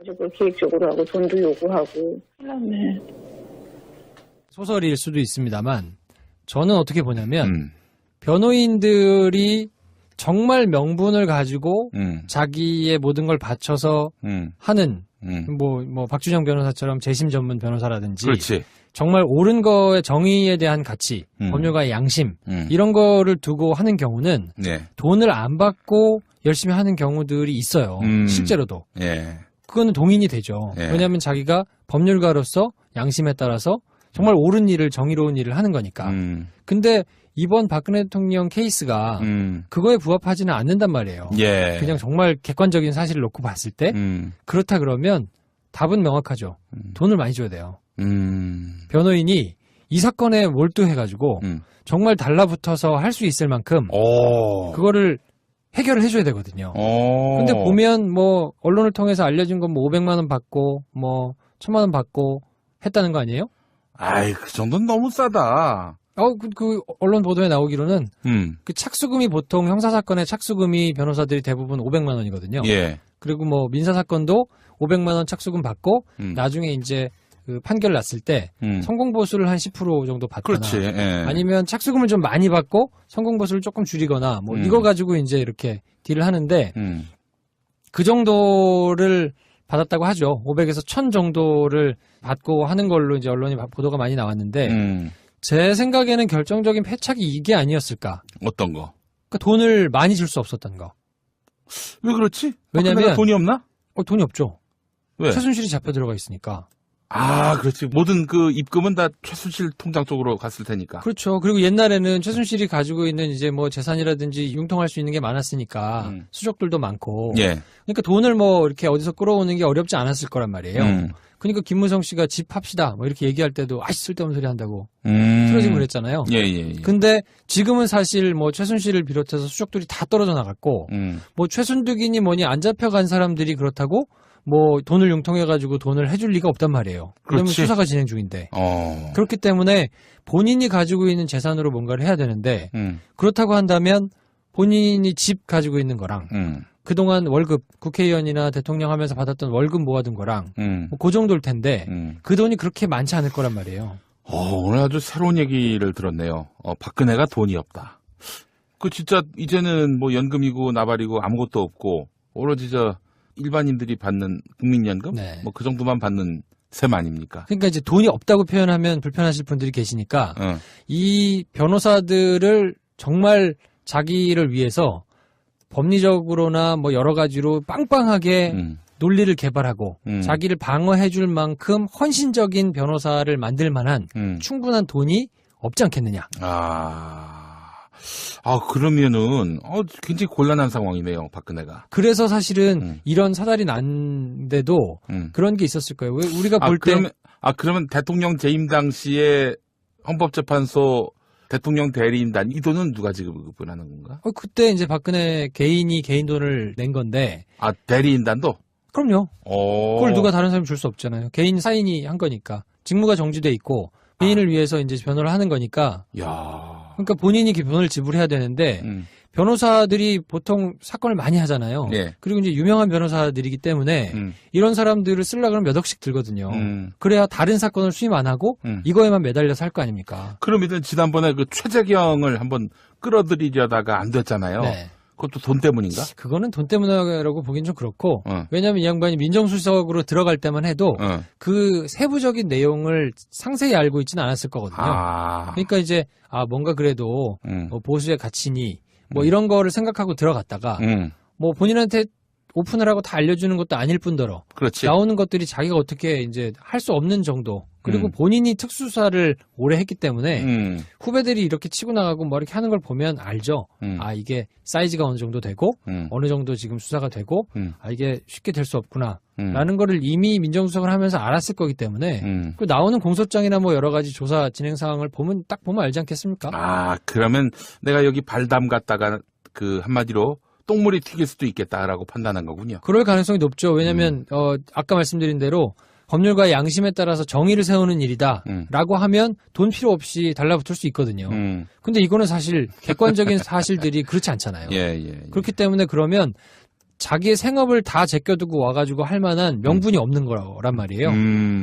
그리고 기획적으로 하고 돈도 요구하고. 그다음에 소설일 수도 있습니다만 저는 어떻게 보냐면 변호인들이 정말 명분을 가지고 자기의 모든 걸 바쳐서 하는 뭐 박준영 변호사처럼 재심 전문 변호사라든지 그렇지. 정말 옳은 거의 정의에 대한 가치, 법률가의 양심 이런 거를 두고 하는 경우는 네. 돈을 안 받고 열심히 하는 경우들이 있어요. 실제로도. 예. 그거는 동인이 되죠. 예. 왜냐하면 자기가 법률가로서 양심에 따라서 정말 옳은 일을, 정의로운 일을 하는 거니까. 근데 이번 박근혜 대통령 케이스가 그거에 부합하지는 않는단 말이에요. 예. 그냥 정말 객관적인 사실을 놓고 봤을 때 그렇다 그러면 답은 명확하죠. 돈을 많이 줘야 돼요. 변호인이 이 사건에 몰두해가지고 정말 달라붙어서 할 수 있을 만큼 그거를 해결을 해줘야 되거든요. 근데 보면 뭐 언론을 통해서 알려진 건 뭐 500만 원 받고 뭐 1000만 원 받고 했다는 거 아니에요? 아이, 그 정도는 너무 싸다. 그 언론 보도에 나오기로는 그 착수금이 보통 형사사건의 착수금이 변호사들이 대부분 500만 원이거든요. 예. 그리고 뭐 민사사건도 500만 원 착수금 받고 나중에 이제 그 판결 났을 때 성공보수를 한 10% 정도 받거나 그렇지. 예. 아니면 착수금을 좀 많이 받고 성공보수를 조금 줄이거나 뭐 이거 가지고 이제 이렇게 딜을 하는데 그 정도를 받았다고 하죠. 500에서 1000 정도를 받고 하는 걸로 이제 언론이 보도가 많이 나왔는데 제 생각에는 결정적인 패착이 이게 아니었을까. 어떤 거? 그러니까 돈을 많이 줄 수 없었던 거. 왜 그렇지? 왜냐면 돈이 없나? 돈이 없죠. 왜? 최순실이 잡혀 들어가 있으니까. 아, 그렇지. 모든 그 입금은 다 최순실 통장 쪽으로 갔을 테니까. 그렇죠. 그리고 옛날에는 최순실이 가지고 있는 이제 뭐 재산이라든지 융통할 수 있는 게 많았으니까 수족들도 많고. 예. 그러니까 돈을 뭐 이렇게 어디서 끌어오는 게 어렵지 않았을 거란 말이에요. 그러니까 김무성 씨가 집 합시다 뭐 이렇게 얘기할 때도 쓸데없는 소리 한다고 틀어지고 그랬잖아요. 예. 근데 지금은 사실 뭐 최순실을 비롯해서 수족들이 다 떨어져 나갔고 뭐 최순득이니 뭐니 안 잡혀간 사람들이 그렇다고 뭐 돈을 융통해가지고 돈을 해줄 리가 없단 말이에요. 왜냐면 그렇지. 수사가 진행 중인데. 그렇기 때문에 본인이 가지고 있는 재산으로 뭔가를 해야 되는데 그렇다고 한다면 본인이 집 가지고 있는 거랑 그동안 월급 국회의원이나 대통령 하면서 받았던 월급 모아둔 거랑 뭐 그 정도일 텐데 그 돈이 그렇게 많지 않을 거란 말이에요. 오늘 아주 새로운 얘기를 들었네요. 박근혜가 돈이 없다. 그 진짜 이제는 뭐 연금이고 나발이고 아무것도 없고 오로지 일반인들이 받는 국민연금? 네. 뭐 그 정도만 받는 셈 아닙니까? 그러니까 이제 돈이 없다고 표현하면 불편하실 분들이 계시니까 이 변호사들을 정말 자기를 위해서 법리적으로나 뭐 여러 가지로 빵빵하게 논리를 개발하고 자기를 방어해줄 만큼 헌신적인 변호사를 만들 만한 충분한 돈이 없지 않겠느냐. 그러면은 굉장히 곤란한 상황이네요, 박근혜가. 그래서 사실은 이런 사달이 난데도 그런 게 있었을 거예요. 왜 우리가 볼 때 그러면 대통령 재임 당시에 헌법재판소 대통령 대리인단 이 돈은 누가 지급을 하는 건가? 그때 이제 박근혜 개인이 개인 돈을 낸 건데. 대리인단도? 그럼요. 그걸 누가 다른 사람이 줄 수 없잖아요. 개인 사인이 한 거니까. 직무가 정지돼 있고 개인을 위해서 이제 변호를 하는 거니까. 그러니까 본인이 돈을 지불해야 되는데 변호사들이 보통 사건을 많이 하잖아요. 예. 그리고 이제 유명한 변호사들이기 때문에 이런 사람들을 쓰려고 그러면 몇 억씩 들거든요. 그래야 다른 사건을 수임 안 하고 이거에만 매달려서 할 거 아닙니까? 그러면 지난번에 그 최재경을 한번 끌어들이려다가 안 됐잖아요. 네. 그것도 돈 때문인가? 그거는 돈 때문이라고 보긴 좀 그렇고 왜냐하면 이 양반이 민정수석으로 들어갈 때만 해도 그 세부적인 내용을 상세히 알고 있지는 않았을 거거든요. 그러니까 이제 뭔가 그래도 뭐 보수의 가치니 뭐 이런 거를 생각하고 들어갔다가 뭐 본인한테 오픈을 하고 다 알려주는 것도 아닐 뿐더러 그렇지. 나오는 것들이 자기가 어떻게 이제 할 수 없는 정도 그리고 본인이 특수사를 오래 했기 때문에 후배들이 이렇게 치고 나가고 뭐 이렇게 하는 걸 보면 알죠. 이게 사이즈가 어느 정도 되고 어느 정도 지금 수사가 되고 이게 쉽게 될 수 없구나 라는 거를 이미 민정수석을 하면서 알았을 거기 때문에 그 나오는 공소장이나 뭐 여러 가지 조사 진행 상황을 딱 보면 알지 않겠습니까? 그러면 내가 여기 발담 갔다가 그 한마디로 똥물이 튀길 수도 있겠다라고 판단한 거군요. 그럴 가능성이 높죠. 왜냐하면 아까 말씀드린 대로 법률가의 양심에 따라서 정의를 세우는 일이다 라고 하면 돈 필요 없이 달라붙을 수 있거든요. 근데 이거는 사실 객관적인 사실들이 그렇지 않잖아요. 예. 그렇기 때문에 그러면 자기의 생업을 다 제껴두고 와가지고 할 만한 명분이 없는 거란 말이에요.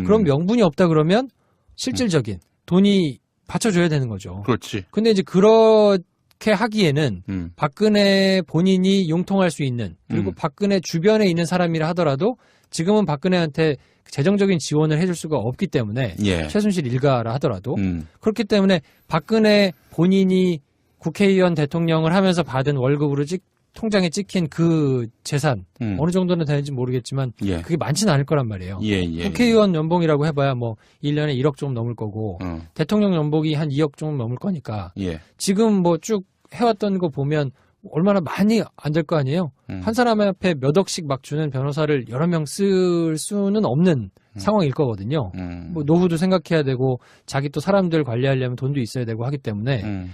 그럼 명분이 없다 그러면 실질적인 돈이 받쳐줘야 되는 거죠. 그렇지. 근데 이제 그렇게 하기에는 박근혜 본인이 융통할 수 있는, 그리고 박근혜 주변에 있는 사람이라 하더라도 지금은 박근혜한테 재정적인 지원을 해줄 수가 없기 때문에, 예. 최순실 일가라 하더라도 그렇기 때문에 박근혜 본인이 국회의원 대통령을 하면서 받은 월급으로 통장에 찍힌 그 재산 어느 정도는 되는지 모르겠지만 예. 그게 많지는 않을 거란 말이에요. 예. 국회의원 연봉이라고 해봐야 뭐 1년에 1억 조금 넘을 거고 대통령 연봉이 한 2억 조금 넘을 거니까 예. 지금 뭐 쭉 해왔던 거 보면 얼마나 많이 안 될 거 아니에요. 한 사람 앞에 몇 억씩 막 주는 변호사를 여러 명 쓸 수는 없는 상황일 거거든요. 뭐 노후도 생각해야 되고 자기 또 사람들 관리하려면 돈도 있어야 되고 하기 때문에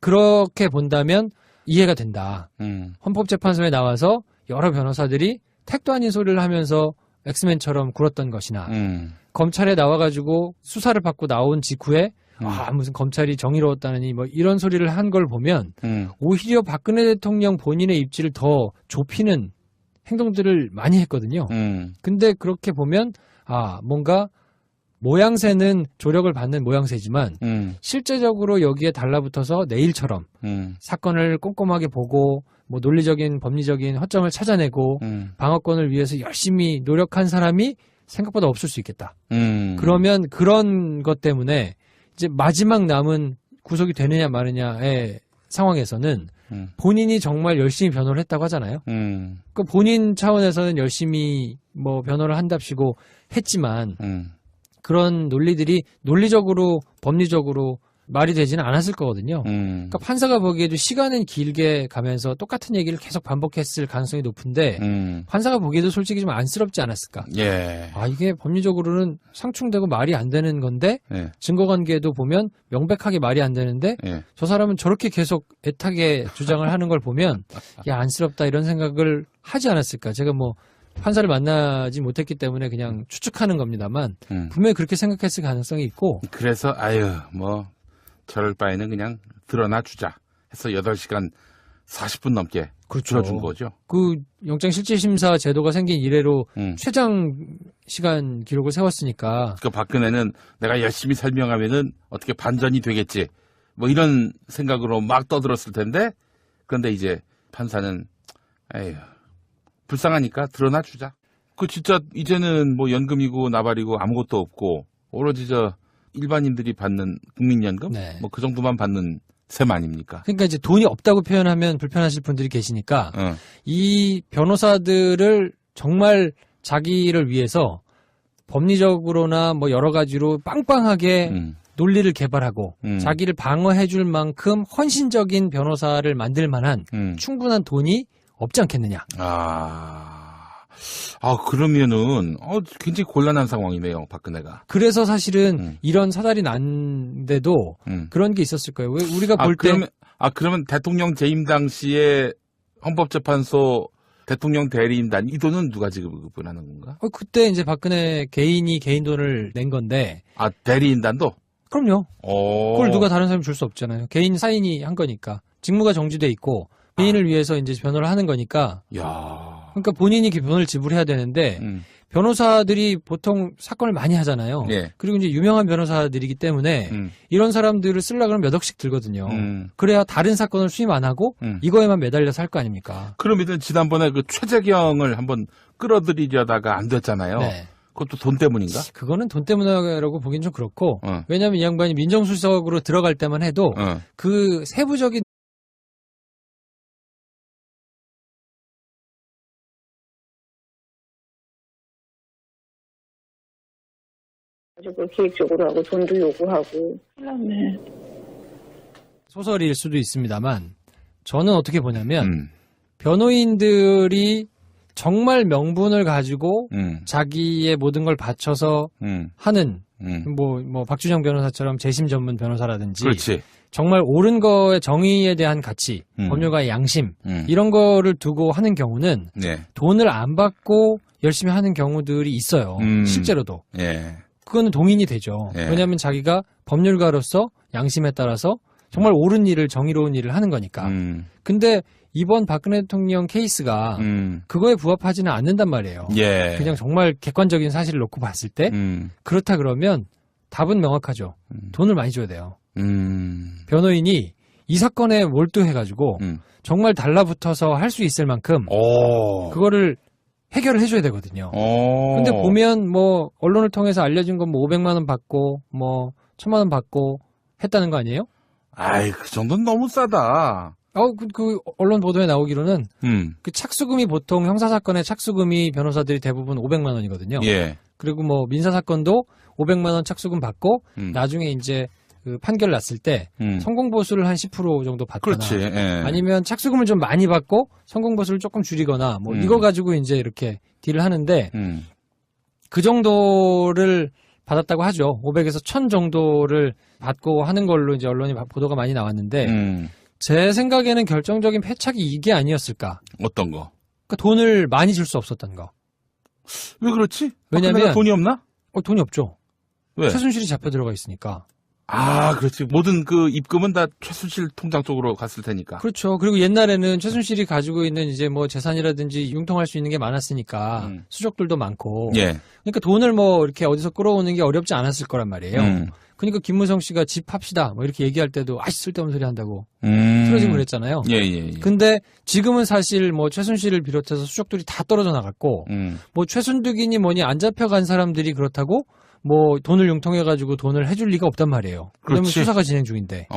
그렇게 본다면 이해가 된다. 헌법재판소에 나와서 여러 변호사들이 택도 아닌 소리를 하면서 엑스맨처럼 굴었던 것이나 검찰에 나와가지고 수사를 받고 나온 직후에 무슨 검찰이 정의로웠다느니 뭐 이런 소리를 한 걸 보면 오히려 박근혜 대통령 본인의 입지를 더 좁히는 행동들을 많이 했거든요. 근데 그렇게 보면 뭔가 모양새는 조력을 받는 모양새지만 실제적으로 여기에 달라붙어서 내일처럼 사건을 꼼꼼하게 보고 뭐 논리적인 법리적인 허점을 찾아내고 방어권을 위해서 열심히 노력한 사람이 생각보다 없을 수 있겠다. 그러면 그런 것 때문에 이제 마지막 남은 구속이 되느냐 마느냐의 상황에서는 본인이 정말 열심히 변호를 했다고 하잖아요. 그 본인 차원에서는 열심히 뭐 변호를 한답시고 했지만 그런 논리들이 논리적으로 법리적으로 말이 되지는 않았을 거거든요. 그러니까 판사가 보기에도 시간은 길게 가면서 똑같은 얘기를 계속 반복했을 가능성이 높은데 판사가 보기에도 솔직히 좀 안쓰럽지 않았을까. 예. 이게 법리적으로는 상충되고 말이 안 되는 건데 예. 증거관계도 보면 명백하게 말이 안 되는데 예. 저 사람은 저렇게 계속 애타게 주장을 하는 걸 보면 야 안쓰럽다 이런 생각을 하지 않았을까. 제가 뭐 판사를 만나지 못했기 때문에 그냥 추측하는 겁니다만 분명히 그렇게 생각했을 가능성이 있고 그래서 뭐 저럴 바에는 그냥 드러나 주자 해서 8시간 40분 넘게 그렇죠. 줄여준 거죠. 그 영장실질심사 제도가 생긴 이래로 최장 시간 기록을 세웠으니까 그 박근혜는 내가 열심히 설명하면은 어떻게 반전이 되겠지 뭐 이런 생각으로 막 떠들었을 텐데 그런데 이제 판사는 불쌍하니까 드러나 주자. 그 진짜 이제는 뭐 연금이고 나발이고 아무것도 없고 오로지 저 일반인들이 받는 국민연금 네. 뭐 그 정도만 받는 셈 아닙니까? 그러니까 이제 돈이 없다고 표현하면 불편하실 분들이 계시니까 이 변호사들을 정말 자기를 위해서 법리적으로나 뭐 여러 가지로 빵빵하게 논리를 개발하고 자기를 방어해줄 만큼 헌신적인 변호사를 만들 만한 충분한 돈이 없지 않겠느냐. 그러면은 굉장히 곤란한 상황이네요, 박근혜가. 그래서 사실은 이런 사달이 난데도 그런 게 있었을 거예요. 왜 우리가 볼 때 그러면 대통령 재임 당시에 헌법재판소 대통령 대리인단 이 돈은 누가 지급을 하는 건가? 그때 이제 박근혜 개인이 개인 돈을 낸 건데. 대리인단도? 그럼요. 그걸 누가 다른 사람이 줄 수 없잖아요. 개인 사인이 한 거니까. 직무가 정지돼 있고 개인을 위해서 이제 변호를 하는 거니까. 그러니까 본인이 돈을 지불해야 되는데 변호사들이 보통 사건을 많이 하잖아요. 예. 그리고 이제 유명한 변호사들이기 때문에 이런 사람들을 쓰려고 그러면 몇 억씩 들거든요. 그래야 다른 사건을 수임 안 하고 이거에만 매달려서 할 거 아닙니까? 그러면 지난번에 그 최재경을 한번 끌어들이려다가 안 됐잖아요. 네. 그것도 돈 때문인가? 그거는 돈 때문이라고 보긴 좀 그렇고 왜냐하면 이 양반이 민정수석으로 들어갈 때만 해도 그 세부적인 가지고 기획적으로 하고 돈도 요구하고 그다음에 소설일 수도 있습니다만 저는 어떻게 보냐면 변호인들이 정말 명분을 가지고 자기의 모든 걸 바쳐서 하는 뭐 박준영 변호사처럼 재심 전문 변호사라든지 그렇지. 정말 옳은 거의 정의에 대한 가치, 법률가의 양심 이런 거를 두고 하는 경우는 돈을 안 받고 열심히 하는 경우들이 있어요. 실제로도. 예. 그거는 동인이 되죠. 예. 왜냐하면 자기가 법률가로서 양심에 따라서 정말 옳은 일을, 정의로운 일을 하는 거니까. 근데 이번 박근혜 대통령 케이스가 그거에 부합하지는 않는단 말이에요. 예. 그냥 정말 객관적인 사실을 놓고 봤을 때 그렇다 그러면 답은 명확하죠. 돈을 많이 줘야 돼요. 변호인이 이 사건에 몰두해가지고 정말 달라붙어서 할 수 있을 만큼 그거를 해결을 해줘야 되거든요. 근데 보면 뭐 언론을 통해서 알려진 건 뭐 500만 원 받고 뭐 1000만 원 받고 했다는 거 아니에요? 아이, 그 정도는 너무 싸다. 그 언론 보도에 나오기로는 그 착수금이 보통 형사사건의 착수금이 변호사들이 대부분 500만 원이거든요. 예. 그리고 뭐 민사사건도 500만 원 착수금 받고 나중에 이제 그 판결 났을 때 성공보수를 한 10% 정도 받거나 그렇지. 예. 아니면 착수금을 좀 많이 받고 성공보수를 조금 줄이거나 뭐 이거 가지고 이제 이렇게 딜을 하는데 그 정도를 받았다고 하죠. 500에서 1000 정도를 받고 하는 걸로 이제 언론이 보도가 많이 나왔는데 제 생각에는 결정적인 패착이 이게 아니었을까. 어떤 거? 그러니까 돈을 많이 줄 수 없었던 거. 왜 그렇지? 왜냐면 돈이 없나? 돈이 없죠. 왜? 최순실이 잡혀 들어가 있으니까. 아, 그렇지. 모든 그 입금은 다 최순실 통장 쪽으로 갔을 테니까. 그렇죠. 그리고 옛날에는 최순실이 가지고 있는 이제 뭐 재산이라든지 융통할 수 있는 게 많았으니까 수족들도 많고. 예. 그러니까 돈을 뭐 이렇게 어디서 끌어오는 게 어렵지 않았을 거란 말이에요. 그러니까 김무성 씨가 집 합시다 뭐 이렇게 얘기할 때도 쓸데없는 소리 한다고 틀어지고 그랬잖아요. 예. 근데 지금은 사실 뭐 최순실을 비롯해서 수족들이 다 떨어져 나갔고 뭐 최순득이니 뭐니 안 잡혀간 사람들이 그렇다고 뭐 돈을 융통해가지고 돈을 해줄 리가 없단 말이에요. 그러면 그렇지. 수사가 진행 중인데.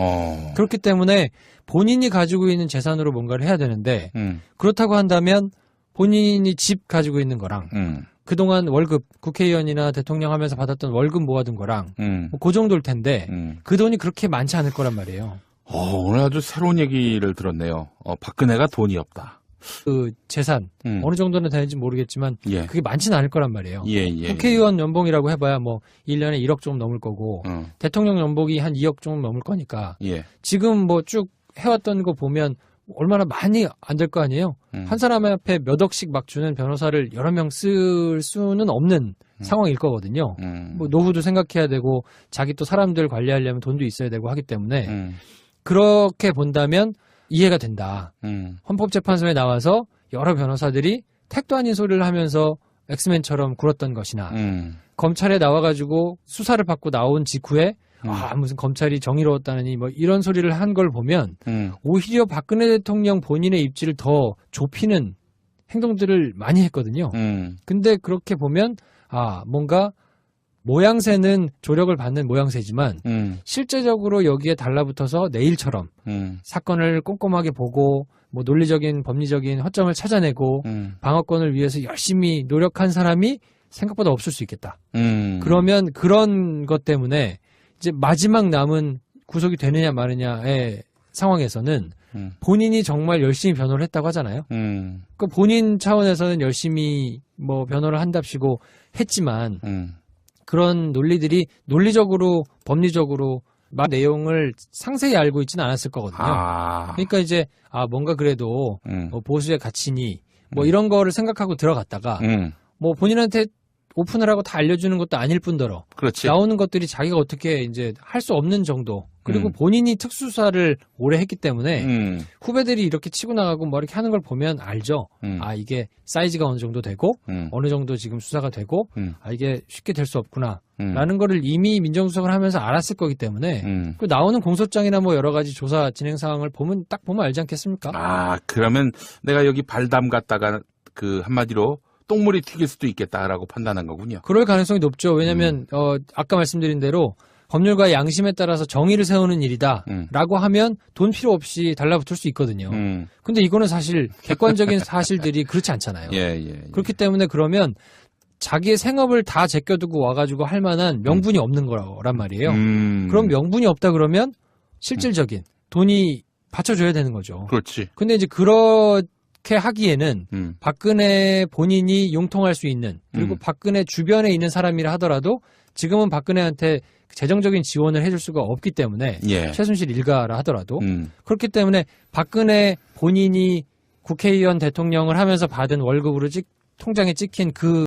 그렇기 때문에 본인이 가지고 있는 재산으로 뭔가를 해야 되는데 그렇다고 한다면 본인이 집 가지고 있는 거랑 그동안 월급 국회의원이나 대통령 하면서 받았던 월급 모아둔 거랑 뭐 그 정도일 텐데 그 돈이 그렇게 많지 않을 거란 말이에요. 오늘 아주 새로운 얘기를 들었네요. 박근혜가 돈이 없다. 그 재산 어느 정도는 되는지 모르겠지만 예. 그게 많지는 않을 거란 말이에요. 예. 국회의원 연봉이라고 해봐야 뭐 1년에 1억 조금 넘을 거고 대통령 연봉이 한 2억 조금 넘을 거니까 예. 지금 뭐 쭉 해왔던 거 보면 얼마나 많이 안 될 거 아니에요. 한 사람 앞에 몇 억씩 막 주는 변호사를 여러 명 쓸 수는 없는 상황일 거거든요. 뭐 노후도 생각해야 되고 자기 또 사람들 관리하려면 돈도 있어야 되고 하기 때문에 그렇게 본다면 이해가 된다. 헌법재판소에 나와서 여러 변호사들이 택도 아닌 소리를 하면서 엑스맨처럼 굴었던 것이나 검찰에 나와가지고 수사를 받고 나온 직후에 무슨 검찰이 정의로웠다느니 뭐 이런 소리를 한 걸 보면 오히려 박근혜 대통령 본인의 입지를 더 좁히는 행동들을 많이 했거든요. 근데 그렇게 보면 뭔가 모양새는 조력을 받는 모양새지만 실제적으로 여기에 달라붙어서 내일처럼 사건을 꼼꼼하게 보고 뭐 논리적인 법리적인 허점을 찾아내고 방어권을 위해서 열심히 노력한 사람이 생각보다 없을 수 있겠다. 그러면 그런 것 때문에 이제 마지막 남은 구속이 되느냐 마느냐의 상황에서는 본인이 정말 열심히 변호를 했다고 하잖아요. 그 본인 차원에서는 열심히 뭐 변호를 한답시고 했지만 그런 논리들이 논리적으로 법리적으로 내용을 상세히 알고 있지는 않았을 거거든요. 그러니까 이제 뭔가 그래도 뭐 보수의 가치니 뭐 이런 거를 생각하고 들어갔다가 뭐 본인한테 오픈을 하고 다 알려주는 것도 아닐 뿐더러 그렇지. 나오는 것들이 자기가 어떻게 이제 할 수 없는 정도 그리고 본인이 특수사를 오래 했기 때문에 후배들이 이렇게 치고 나가고 뭐 이렇게 하는 걸 보면 알죠. 이게 사이즈가 어느 정도 되고 어느 정도 지금 수사가 되고 이게 쉽게 될 수 없구나 라는 거를 이미 민정수석을 하면서 알았을 거기 때문에 그 나오는 공소장이나 뭐 여러 가지 조사 진행 상황을 딱 보면 알지 않겠습니까? 그러면 내가 여기 발담 갔다가 그 한마디로 똥물이 튀길 수도 있겠다라고 판단한 거군요. 그럴 가능성이 높죠. 왜냐하면 아까 말씀드린 대로 법률과 양심에 따라서 정의를 세우는 일이다 라고 하면 돈 필요 없이 달라붙을 수 있거든요. 근데 이거는 사실 객관적인 사실들이 그렇지 않잖아요. 그렇기 때문에 그러면 자기의 생업을 다 제껴두고 와가지고 할 만한 명분이 없는 거란 말이에요. 그럼 명분이 없다 그러면 실질적인 돈이 받쳐줘야 되는 거죠. 그렇지. 근데 이제 그렇게 하기에는 박근혜 본인이 융통할 수 있는 그리고 박근혜 주변에 있는 사람이라 하더라도 지금은 박근혜한테 재정적인 지원을 해줄 수가 없기 때문에 최순실 일가라 하더라도 그렇기 때문에 박근혜 본인이 국회의원 대통령을 하면서 받은 월급으로 통장에 찍힌 그